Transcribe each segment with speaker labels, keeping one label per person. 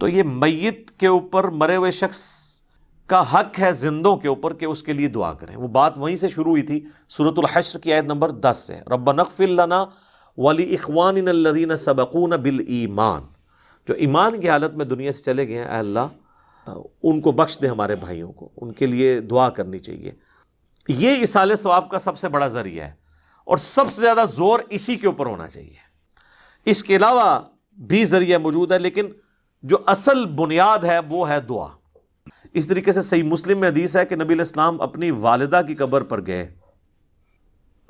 Speaker 1: تو یہ میت کے اوپر، مرے ہوئے شخص کا حق ہے زندوں کے اوپر کہ اس کے لیے دعا کریں۔ وہ بات وہیں سے شروع ہوئی تھی سورۃ الحشر کی آیت نمبر 10 سے، ربنا اغفر لنا ولاخواننا الذین سبقونا بالایمان، جو ایمان کی حالت میں دنیا سے چلے گئے ہیں، اے اللہ ان کو بخش دے، ہمارے بھائیوں کو، ان کے لیے دعا کرنی چاہیے۔ یہ ایصال ثواب کا سب سے بڑا ذریعہ ہے اور سب سے زیادہ زور اسی کے اوپر ہونا چاہیے۔ اس کے علاوہ بھی ذریعہ موجود ہے، لیکن جو اصل بنیاد ہے وہ ہے دعا۔ اس طریقے سے صحیح مسلم میں حدیث ہے کہ نبی علیہ السلام اپنی والدہ کی قبر پر گئے،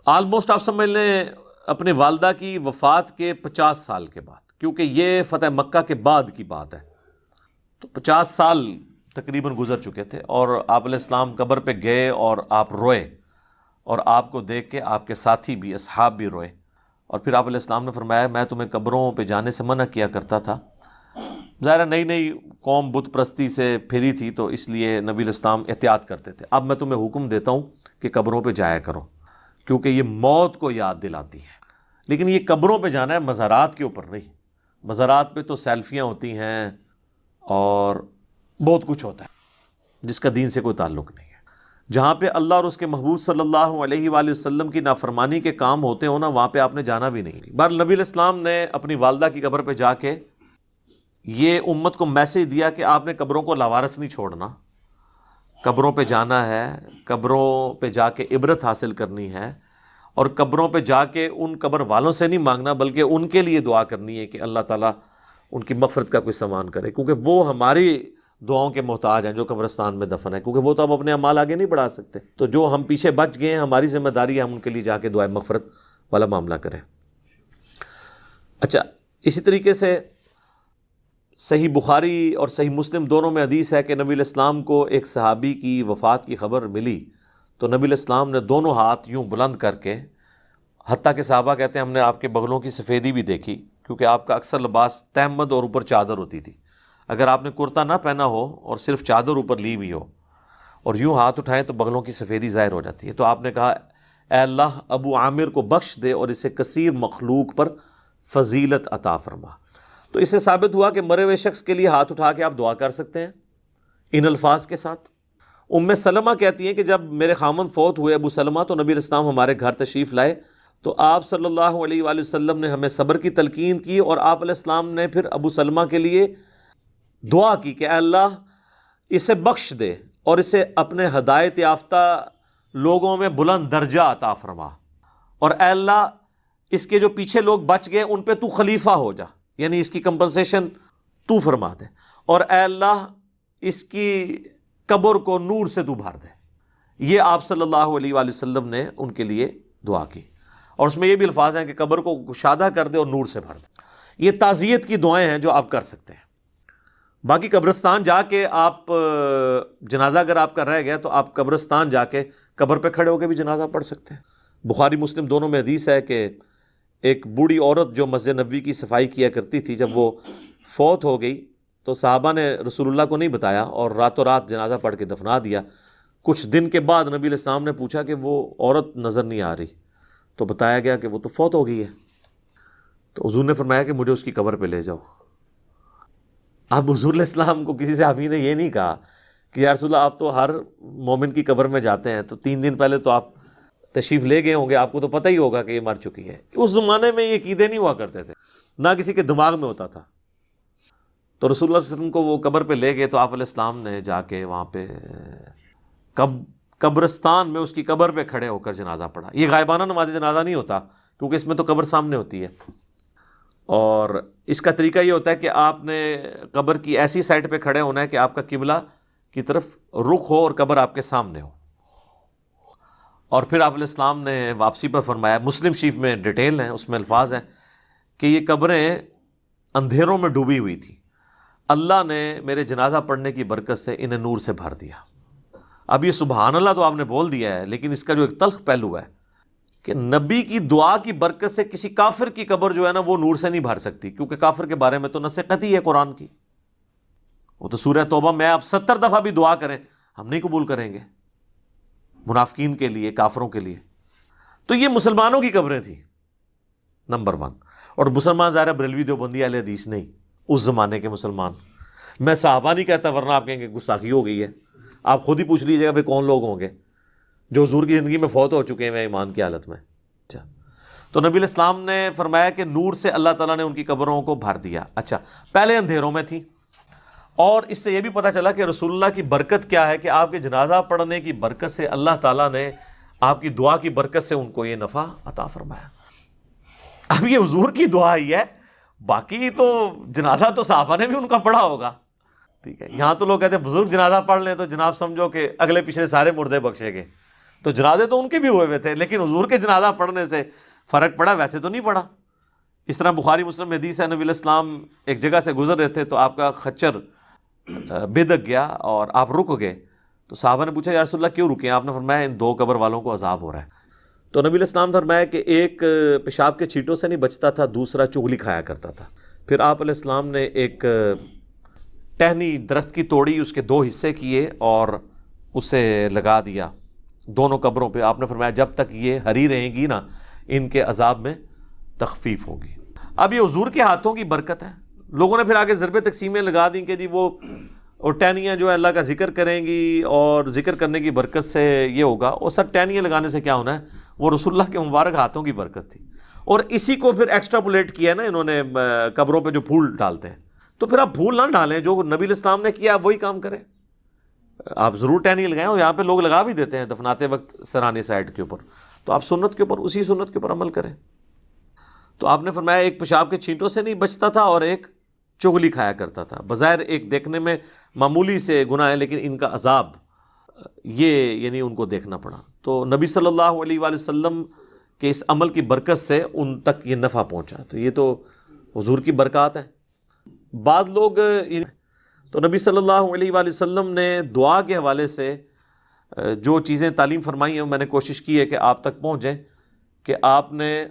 Speaker 1: آلموسٹ آپ سمجھ لیں اپنی والدہ کی وفات کے 50 سال کے بعد، کیونکہ یہ فتح مکہ کے بعد کی بات ہے، تو 50 سال تقریباً گزر چکے تھے، اور آپ علیہ السلام قبر پہ گئے اور آپ روئے، اور آپ کو دیکھ کے آپ کے ساتھی بھی، اصحاب بھی روئے، اور پھر آپ علیہ السلام نے فرمایا میں تمہیں قبروں پہ جانے سے منع کیا کرتا تھا۔ ظاہر نئی نئی قوم بت پرستی سے پھری تھی، تو اس لیے نبی علیہ السلام احتیاط کرتے تھے، اب میں تمہیں حکم دیتا ہوں کہ قبروں پہ جایا کرو، کیونکہ یہ موت کو یاد دلاتی ہے۔ لیکن یہ قبروں پہ جانا ہے، مزارات کے اوپر نہیں۔ مزارات پہ تو سیلفیاں ہوتی ہیں اور بہت کچھ ہوتا ہے جس کا دین سے کوئی تعلق نہیں ہے۔ جہاں پہ اللہ اور اس کے محبوب صلی اللہ علیہ وآلہ وسلم کی نافرمانی کے کام ہوتے ہو نا، وہاں پہ آپ نے جانا بھی نہیں۔ بہرحال نبی علیہ السلام نے اپنی والدہ کی قبر پہ جا کے یہ امت کو میسج دیا کہ آپ نے قبروں کو لاوارث نہیں چھوڑنا، قبروں پہ جانا ہے، قبروں پہ جا کے عبرت حاصل کرنی ہے، اور قبروں پہ جا کے ان قبر والوں سے نہیں مانگنا بلکہ ان کے لیے دعا کرنی ہے کہ اللہ تعالیٰ ان کی مغفرت کا کوئی سامان کرے، کیونکہ وہ ہماری دعاؤں کے محتاج ہیں جو قبرستان میں دفن ہے، کیونکہ وہ تو اب اپنے اعمال آگے نہیں بڑھا سکتے۔ تو جو ہم پیچھے بچ گئے ہیں، ہماری ذمہ داری ہے ہم ان کے لیے جا کے دعائے مغفرت والا معاملہ کریں۔ اچھا، اسی طریقے سے صحیح بخاری اور صحیح مسلم دونوں میں حدیث ہے کہ نبی علیہ السلام کو ایک صحابی کی وفات کی خبر ملی، تو نبی علیہ السلام نے دونوں ہاتھ یوں بلند کر کے، حتیٰ کہ صحابہ کہتے ہیں ہم نے آپ کے بغلوں کی سفیدی بھی دیکھی، کیونکہ آپ کا اکثر لباس تہمد اور اوپر چادر ہوتی تھی۔ اگر آپ نے کرتا نہ پہنا ہو اور صرف چادر اوپر لی ہوئی ہو اور یوں ہاتھ اٹھائیں تو بغلوں کی سفیدی ظاہر ہو جاتی ہے، تو آپ نے کہا اے اللہ ابو عامر کو بخش دے اور اسے کثیر مخلوق پر فضیلت عطا فرما۔ تو اس سے ثابت ہوا کہ مرے ہوئے شخص کے لیے ہاتھ اٹھا کے آپ دعا کر سکتے ہیں ان الفاظ کے ساتھ۔ ام سلمہ کہتی ہیں کہ جب میرے خامن فوت ہوئے ابو سلمہ، تو نبی علیہ السلام ہمارے گھر تشریف لائے، تو آپ صلی اللہ علیہ وآلہ وسلم نے ہمیں صبر کی تلقین کی، اور آپ علیہ السلام نے پھر ابو سلمہ کے لیے دعا کی کہ اے اللہ اسے بخش دے اور اسے اپنے ہدایت یافتہ لوگوں میں بلند درجہ عطا فرما، اور اے اللہ اس کے جو پیچھے لوگ بچ گئے ان پہ تو خلیفہ ہو جا، یعنی اس کی کمپنسیشن تو فرما دے، اور اے اللہ اس کی قبر کو نور سے تو بھر دے۔ یہ آپ صلی اللہ علیہ وآلہ وسلم نے ان کے لیے دعا کی، اور اس میں یہ بھی الفاظ ہیں کہ قبر کو کشادہ کر دے اور نور سے بھر دے۔ یہ تعزیت کی دعائیں ہیں جو آپ کر سکتے ہیں۔ باقی قبرستان جا کے آپ جنازہ اگر آپ کا رہ گیا تو آپ قبرستان جا کے قبر پہ کھڑے ہو کے بھی جنازہ پڑھ سکتے ہیں۔ بخاری مسلم دونوں میں حدیث ہے کہ ایک بوڑھی عورت جو مسجد نبوی کی صفائی کیا کرتی تھی، جب وہ فوت ہو گئی تو صحابہ نے رسول اللہ کو نہیں بتایا اور راتوں رات جنازہ پڑھ کے دفنا دیا۔ کچھ دن کے بعد نبی علیہ السلام نے پوچھا کہ وہ عورت نظر نہیں آ رہی، تو بتایا گیا کہ وہ تو فوت ہو گئی ہے۔ تو حضور نے فرمایا کہ مجھے اس کی قبر پہ لے جاؤ۔ اب حضور علیہ السلام کو کسی صحابی نے یہ نہیں کہا کہ یا رسول اللہ آپ تو ہر مومن کی قبر میں جاتے ہیں، تو 3 دن پہلے تو آپ تشریف لے گئے ہوں گے، آپ کو تو پتہ ہی ہوگا کہ یہ مر چکی ہے۔ اس زمانے میں یہ عقیدے نہیں ہوا کرتے تھے، نہ کسی کے دماغ میں ہوتا تھا۔ تو رسول اللہ صلی اللہ علیہ وسلم کو وہ قبر پہ لے گئے، تو آپ علیہ السلام نے جا کے وہاں پہ قبرستان میں اس کی قبر پہ کھڑے ہو کر جنازہ پڑھا۔ یہ غائبانہ نماز جنازہ نہیں ہوتا، کیونکہ اس میں تو قبر سامنے ہوتی ہے، اور اس کا طریقہ یہ ہوتا ہے کہ آپ نے قبر کی ایسی سائڈ پہ کھڑے ہونا ہے کہ آپ کا قبلہ کی طرف رخ ہو اور قبر آپ کے سامنے ہو۔ اور پھر آپ علیہ السلام نے واپسی پر فرمایا، مسلم شریف میں ڈیٹیل ہیں، اس میں الفاظ ہیں کہ یہ قبریں اندھیروں میں ڈوبی ہوئی تھی، اللہ نے میرے جنازہ پڑھنے کی برکت سے انہیں نور سے بھر دیا۔ اب یہ سبحان اللہ تو آپ نے بول دیا ہے، لیکن اس کا جو ایک تلخ پہلو ہے کہ نبی کی دعا کی برکت سے کسی کافر کی قبر جو ہے نا وہ نور سے نہیں بھر سکتی، کیونکہ کافر کے بارے میں تو نص قطعی ہے قرآن کی۔ وہ تو سورہ توبہ میں آپ 70 دفعہ بھی دعا کریں ہم نہیں قبول کریں گے، منافقین کے لیے، کافروں کے لیے۔ تو یہ مسلمانوں کی قبریں تھیں نمبر 1، اور مسلمان ظاہر بریلوی دیوبندی اہل حدیث نہیں، اس زمانے کے مسلمان۔ میں صحابہ نہیں کہتا، ورنہ آپ کہیں گے گستاخی ہو گئی ہے. آپ خود ہی پوچھ لیجیے گا پھر کون لوگ ہوں گے جو حضور کی زندگی میں فوت ہو چکے ہیں ایمان کی حالت میں. اچھا، تو نبی علیہ السلام نے فرمایا کہ نور سے اللہ تعالیٰ نے ان کی قبروں کو بھر دیا. اچھا، پہلے اندھیروں میں تھی، اور اس سے یہ بھی پتہ چلا کہ رسول اللہ کی برکت کیا ہے کہ آپ کے جنازہ پڑھنے کی برکت سے اللہ تعالیٰ نے آپ کی دعا کی برکت سے ان کو یہ نفع عطا فرمایا. اب یہ حضور کی دعا ہی ہے، باقی تو جنازہ تو صحابہ نے بھی ان کا پڑھا ہوگا. ٹھیک ہے، یہاں تو لوگ کہتے ہیں بزرگ جنازہ پڑھ لیں تو جناب سمجھو کہ اگلے پچھلے سارے مردے بخشے گئے. تو جنازے تو ان کے بھی ہوئے تھے، لیکن حضور کے جنازہ پڑھنے سے فرق پڑا، ویسے تو نہیں پڑا. اس طرح بخاری مسلم میں حدیث ہے، نبی علیہ السلام ایک جگہ سے گزر رہے تھے تو آپ کا خچر بدک گیا اور آپ رک گئے. تو صحابہ نے پوچھا یا رسول اللہ کیوں رکے ہیں؟ آپ نے فرمایا ان دو قبر والوں کو عذاب ہو رہا ہے. تو نبی علیہ السلام نے فرمایا کہ ایک پیشاب کے چھینٹوں سے نہیں بچتا تھا، دوسرا چغلی کھایا کرتا تھا. پھر آپ علیہ السلام نے ایک ٹہنی درخت کی توڑی، اس کے دو حصے کیے اور اسے لگا دیا دونوں قبروں پہ. آپ نے فرمایا جب تک یہ ہری رہیں گی نا ان کے عذاب میں تخفیف ہوگی. اب یہ حضور کے ہاتھوں کی برکت ہے. لوگوں نے پھر آگے ضرب تقسیمیں لگا دیں کہ جی وہ ٹہنیاں جو ہے اللہ کا ذکر کریں گی اور ذکر کرنے کی برکت سے یہ ہوگا. اور سر ٹہنیاں لگانے سے کیا ہونا ہے؟ وہ رسول اللہ کے مبارک ہاتھوں کی برکت تھی. اور اسی کو پھر ایکسٹراپولیٹ کیا نا انہوں نے قبروں پہ جو پھول ڈالتے ہیں. تو پھر آپ پھول نہ ڈالیں، جو نبی علیہ السلام نے کیا وہی کام کریں. آپ ضرور ٹہنی لگائیں، اور یہاں پہ لوگ لگا بھی دیتے ہیں دفناتے وقت سرانی سائڈ کے اوپر. تو آپ سنت کے اوپر، اسی سنت کے اوپر عمل کریں. تو آپ نے فرمایا ایک پیشاب کے چھینٹوں سے نہیں بچتا تھا اور ایک چغلی کھایا کرتا تھا. بظاہر ایک دیکھنے میں معمولی سے گناہ ہے، لیکن ان کا عذاب یہ یعنی ان کو دیکھنا پڑا. تو نبی صلی اللہ علیہ وآلہ وسلم کے اس عمل کی برکت سے ان تک یہ نفع پہنچا. تو یہ تو حضور کی برکات ہے. بعض لوگ تو نبی صلی اللہ علیہ وآلہ وسلم نے دعا کے حوالے سے جو چیزیں تعلیم فرمائی ہیں میں نے کوشش کی ہے کہ آپ تک پہنچیں. کہ آپ نے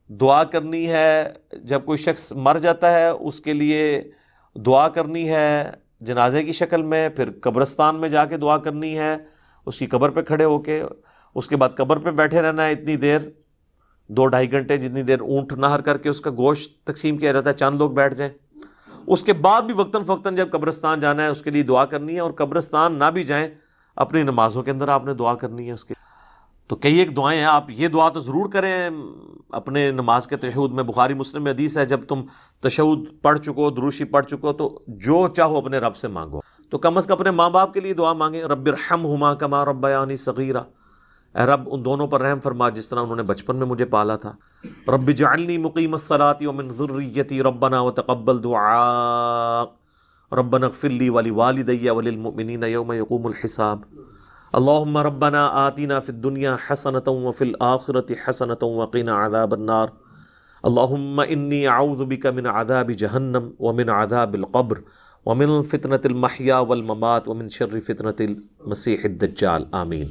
Speaker 1: دعا کرنی ہے جب کوئی شخص مر جاتا ہے، اس کے لیے دعا کرنی ہے جنازے کی شکل میں، پھر قبرستان میں جا کے دعا کرنی ہے اس کی قبر پہ کھڑے ہو کے، اس کے بعد قبر پہ بیٹھے رہنا ہے اتنی دیر، 2-2.5 گھنٹے جتنی دیر اونٹ نہر کر کے اس کا گوشت تقسیم کیا جاتا ہے، چند لوگ بیٹھ جائیں. اس کے بعد بھی وقتاً فوقتاً جب قبرستان جانا ہے اس کے لیے دعا کرنی ہے، اور قبرستان نہ بھی جائیں اپنی نمازوں کے اندر آپ نے دعا کرنی ہے اس کے. تو کئی ایک دعائیں ہیں، آپ یہ دعا تو ضرور کریں اپنے نماز کے تشہد میں. بخاری مسلم میں حدیث ہے جب تم تشہد پڑھ چکو، دروشی پڑھ چکو، تو جو چاہو اپنے رب سے مانگو. تو کم از کم اپنے ماں باپ کے لیے دعا مانگیں، رب ارحمہما کما ربیانی صغیرا، اے رب ان دونوں پر رحم فرما جس طرح انہوں نے بچپن میں مجھے پالا تھا. رب اجعلنی مقیم الصلاۃ ومن ذریتی ربنا وتقبل دعاء ربنا اغفر لی ولوالدی وللمؤمنین یوم یقوم الحساب. اللہم ربنا آتنا فی الدنیا حسنۃ وفی الآخرۃ حسنۃ وقنا عذاب النار. اللہم انی اعوذ بک من عذاب جہنم ومن عذاب القبر ومن فتنۃ المحیا والممات ومن شر فتنۃ المسیح الدجال. آمین.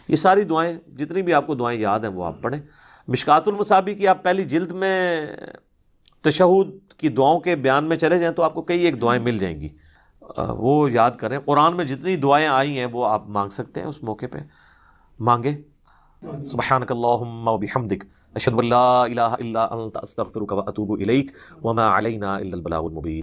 Speaker 1: یہ ساری دعائیں جتنی بھی آپ کو دعائیں یاد ہیں وہ آپ پڑھیں. مشکات المصابیح کی آپ پہلی جلد میں تشہد کی دعاؤں کے بیان میں چلے جائیں تو آپ کو کئی ایک دعائیں مل جائیں گی، وہ یاد کریں. قرآن میں جتنی دعائیں آئی ہیں وہ آپ مانگ سکتے ہیں، اس موقع پہ مانگیں. سبحانک اللہم وبحمدک اشہد ان لا الہ الا انت استغفرک واتوب الیک وما علینا الا البلاغ المبین.